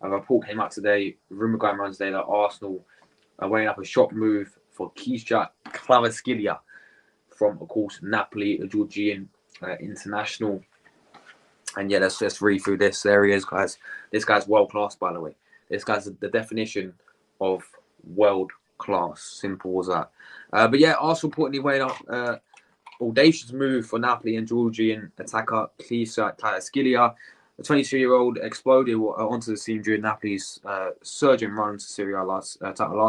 A report came out today, rumour going around today that Arsenal are weighing up a shock move for Khvicha Kvaratskhelia from, of course, Napoli, a Georgian international. And yeah, let's read through this. There he is, guys. This guy's world class, by the way. This guy's the definition of world class. Simple as that. But yeah, Arsenal reportedly weighed up audacious move for Napoli and Georgian attacker Khvicha Kvaratskhelia. The 22-year-old exploded onto the scene during Napoli's surging run to Serie A last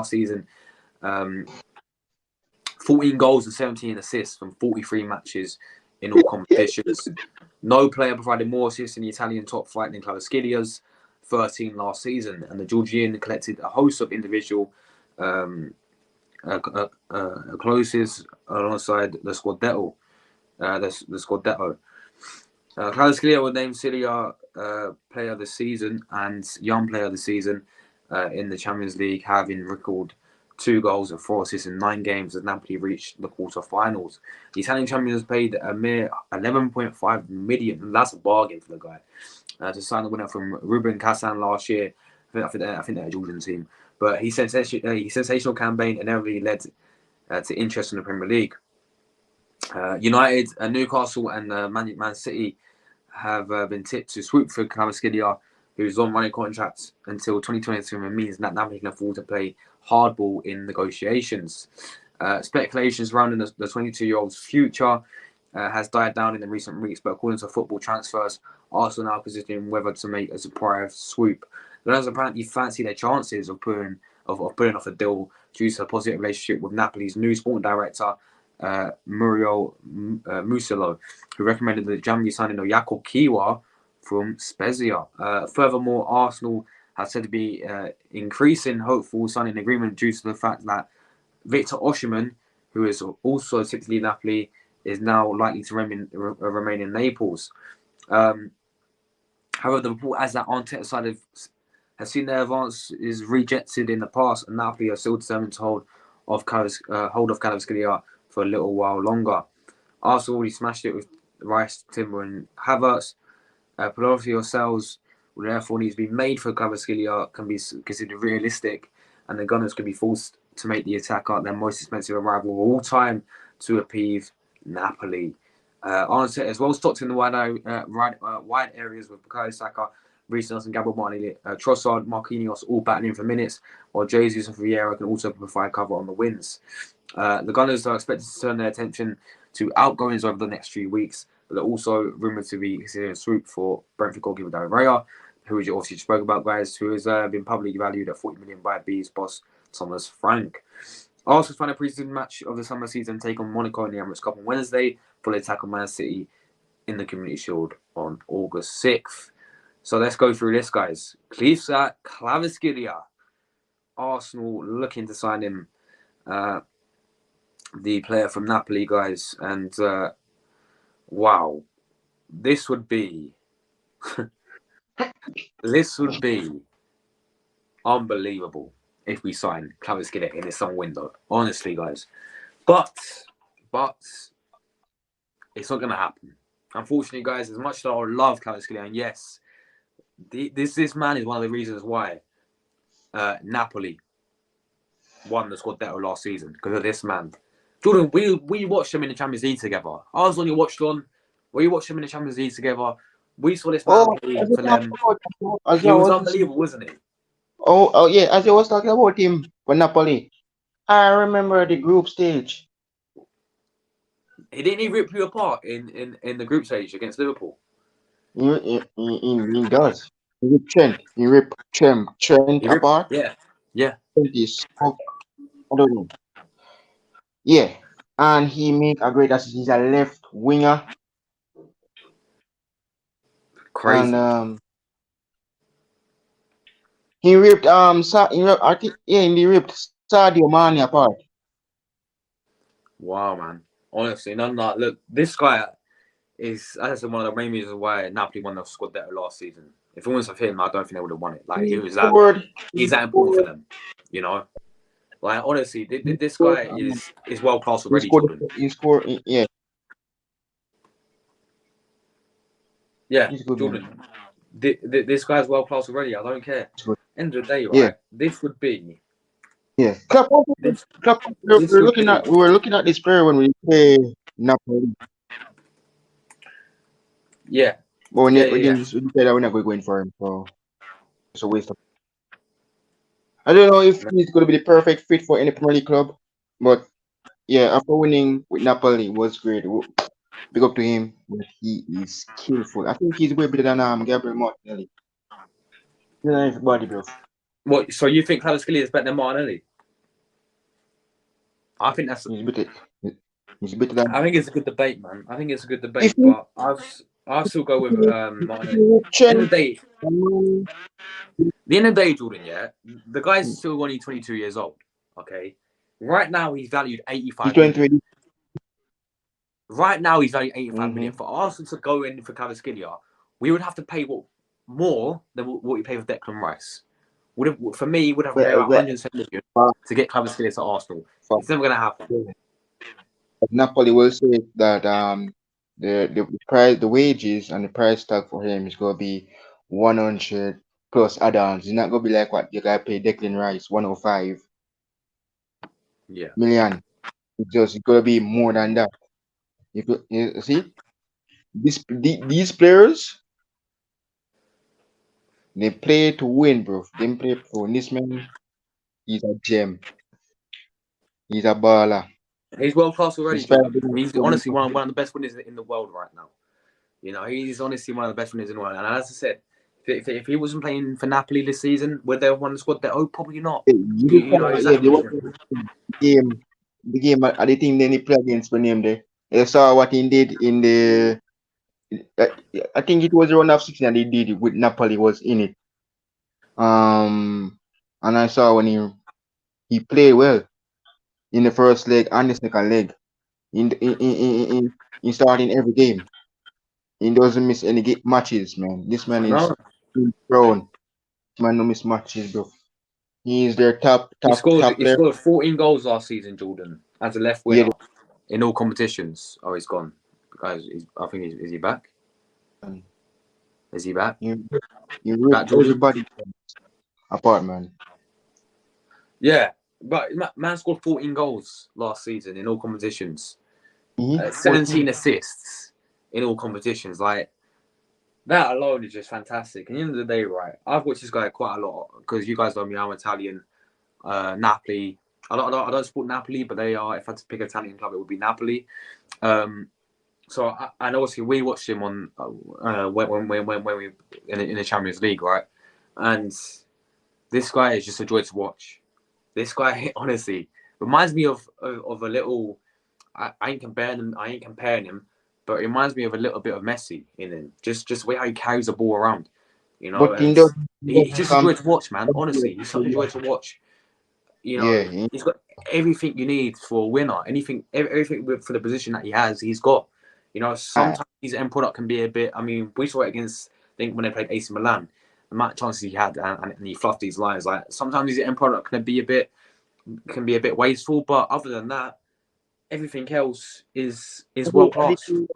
season. 14 goals and 17 assists from 43 matches in all competitions. No player provided more assists in the Italian top flight than Kvaratskhelia's 13 last season, and the Georgian collected a host of individual closes alongside the Scudetto. Kvaratskhelia was named Serie A Player of the Season and Young Player of the Season in the Champions League, having recorded 2 goals and 4 assists in 9 games as Napoli reached the quarter-finals. The Italian champions paid a mere 11.5 million. That's a bargain for the guy to sign the winner from Ruben Kazan last year. I think they're a Georgian team, but his sensational campaign inevitably led to interest in the Premier League. United, Newcastle, and Man City have been tipped to swoop for Kvaratskhelia, who's on running contracts until 2022, and means that Napoli can afford to play hardball in negotiations. Speculation surrounding the 22-year-old's future has died down in the recent weeks, but according to Football Transfers, Arsenal are now considering whether to make a surprise swoop. The Gunners apparently fancy their chances of pulling off a deal due to a positive relationship with Napoli's new sporting director, Muriel Musillo, who recommended the January signing of Jakub Kiwa from Spezia. Furthermore, Arsenal has said to be increasing hopeful signing agreement due to the fact that Victor Osimhen, who is also typically Napoli, is now likely to remain in Naples. However, the report adds that Arteta's side has seen their advance is rejected in the past, and Napoli are still determined to hold of Kvaratskhelia for a little while longer. Arsenal already smashed it with Rice, Timber, and Havertz. Palacio sales will therefore need to be made for Kvaratskhelia can be considered realistic, and the Gunners could be forced to make the attacker their most expensive arrival of all time to appease Napoli. Arteta as well stocked in the wide areas with Bukayo Saka, Reece Nelson, Gabriel Martinelli, Trossard, Marquinhos all battling for minutes, while Jesus and Vieira can also provide cover on the wings. The Gunners are expected to turn their attention to outgoings over the next few weeks, but they're also rumoured to be considering a swoop for Brentford goalkeeper David Raya, who we obviously spoke about, guys, who has been publicly valued at 40 million by B's boss Thomas Frank. Arsenal's final pre-season match of the summer season take on Monaco in the Emirates Cup on Wednesday for the attack on Man City in the Community Shield on August 6th. So let's go through this, guys. Khvicha Kvaratskhelia. Arsenal looking to sign him, the player from Napoli, guys. And wow, this would be unbelievable if we sign Kvaratskhelia in this summer window. Honestly, guys. But it's not going to happen. Unfortunately, guys, as much as I love Kvaratskhelia, and yes, this man is one of the reasons why Napoli won the Scudetto last season, because of this man. Jordan, we watched him in the Champions League together. I was on your watch on. We watched him in the Champions League together. We saw this man play for them. He was unbelievable, wasn't he? Oh yeah, as I was talking about him for Napoli, I remember the group stage. He didn't rip you apart in the group stage against Liverpool. He does. He ripped Trent apart. Yeah. I don't know. Yeah, and he make a great assist. He's a left winger, Crazy. and he ripped I think he ripped Sadio Mane apart. Wow, man. Honestly, look, this guy is, as I said, one of the main reasons why Napoli won the Scudetto last season. If it wasn't for him, I don't think they would have won it. Like, he's that important for them, you know. Like, honestly, this guy is world class already, Jordan. He scored, yeah. Yeah, Jordan. This guy's world class already. I don't care. Good. End of the day, Yeah, right? This would be yeah. Klopp, this. Klopp, This would be. we were looking at this player when we play Napoli, Yeah, but yeah, we yeah, yeah. didn't. We said that we're not going to go in for him, so it's a waste of. I don't know if No. he's going to be the perfect fit for any Premier League club, but yeah, after winning with Napoli was great. Big up to him, but he is skillful. I think he's way better than Gabriel Martinelli. He's a nice body, bro. What? So you think Kvaratskhelia is better than Martinelli? I think that's. He's better. He's better than. I think it's a good debate, man. I think it's a good If debate, he but I'll still go with Martinelli. End Chen, of the day, um, the end of the day, Jordan. Yeah, the guy's still only 22 years old. Okay, right now he's valued he's 85 million. 23. Right now he's valued 85 million. Mm-hmm. For Arsenal to go in for Kvaratskhelia, we would have to pay more than what we pay for Declan Rice. For me, would have to pay about But, 107 million but, to get Kvaratskhelia to Arsenal. but, It's never going to happen. Napoli will say that the price, the wages and the price tag for him is gonna be 100 plus add-ons. It's not gonna be like what you guy pay Declan Rice 105 Yeah. million. It's gonna be more than that. You see these players, they play to win, bro. They play to win. This man, he's a gem. He's a baller. He's world class already, Despite Jordan. being He's honestly one of the best winners in the world right now. You know, he's honestly one of the best winners in the world. And as I said, if he wasn't playing for Napoli this season, would they have won the squad? Oh, probably not. You know yeah, they exactly. want game, the game at the team then he play against for name there. You saw what he did in the. Uh, I think it was the round of 16 that he did with Napoli was in it. And I saw when he played well in the first leg and the second leg. In starting every game. He doesn't miss any matches, man. This man I is know. thrown. This man no miss matches, bro. He is their top He player. scored 14 goals last season, Jordan, as a left Yeah, winger in all competitions. Oh, he's gone. Guys, I think is he back? Is he back? you you You rip back, Jordan? everybody apart, man. Yeah, but man scored 14 goals last season in all competitions. 14. 17 assists in all competitions. Like that alone is just fantastic. And at the end of the day, right? I've watched this guy quite a lot because you guys know me. I'm Italian. Napoli. I don't support Napoli, but they are. If I had to pick an Italian club, it would be Napoli. Um, so and obviously we watched him on when we in the Champions League, right? And this guy is just a joy to watch. This guy honestly reminds me of a little. I ain't comparing him. I ain't comparing him, but it reminds me of a little bit of Messi in him. Just the way how he carries the ball around, you know. But And he he's doesn't just a come. joy to watch, man. Honestly, he's such a joy to watch. You Yeah, know, he's got everything you need for a winner. Everything for the position that he has, he's got. You know, uh, sometimes his end product can be a bit. I mean, we saw it against. I think when they played AC Milan, the amount of chances he had, and he fluffed these lines. Like sometimes his end product can be a bit wasteful, but other than that, everything else is world I think class. he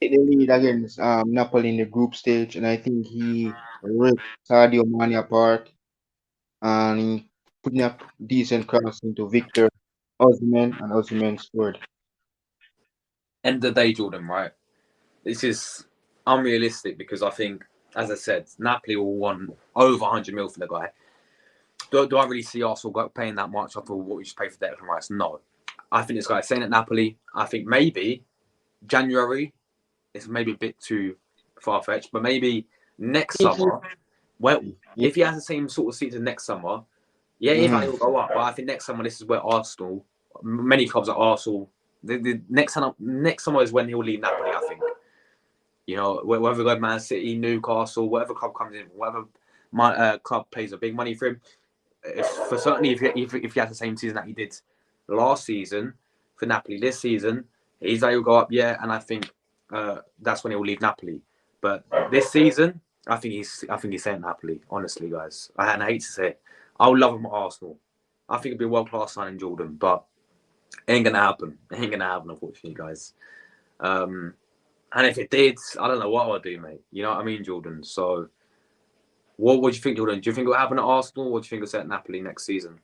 take the lead against Napoli in the group stage, and I think he ripped Sadio Mane apart and he putting up decent cross into Victor Osimhen, and Osimhen scored. End of the day, Jordan, right? This is unrealistic because I think, as I said, Napoli will want over 100 mil for the guy. Do I really see Arsenal paying that much after what we just paid for Declan Rice? No. I think this guy is staying at Napoli. I think maybe January is maybe a bit too far fetched, but maybe next I think summer, well, he, if he has the same sort of season next summer, yeah, if mm-hmm. he will go up. But I think next summer, this is where Arsenal, many clubs at Arsenal, the next summer is when he'll leave Napoli. I think. You know, whether go Man City, Newcastle, whatever club comes in, whatever club pays a big money for him, for certainly if he has the same season that he did last season for Napoli this season, he's will go up, yeah, and I think that's when he will leave Napoli. But this season, I think he's saying Napoli. Honestly, guys, and I hate to say it, I would love him at Arsenal. I think it'd be a world class signing, Jordan, but it ain't gonna happen. It ain't gonna happen, unfortunately, guys. Um, and if it did, I don't know what I would do, mate. You know what I mean, Jordan? So What do you think you'll do? Do you think it'll happen at Arsenal, or do you think it'll set Napoli next season?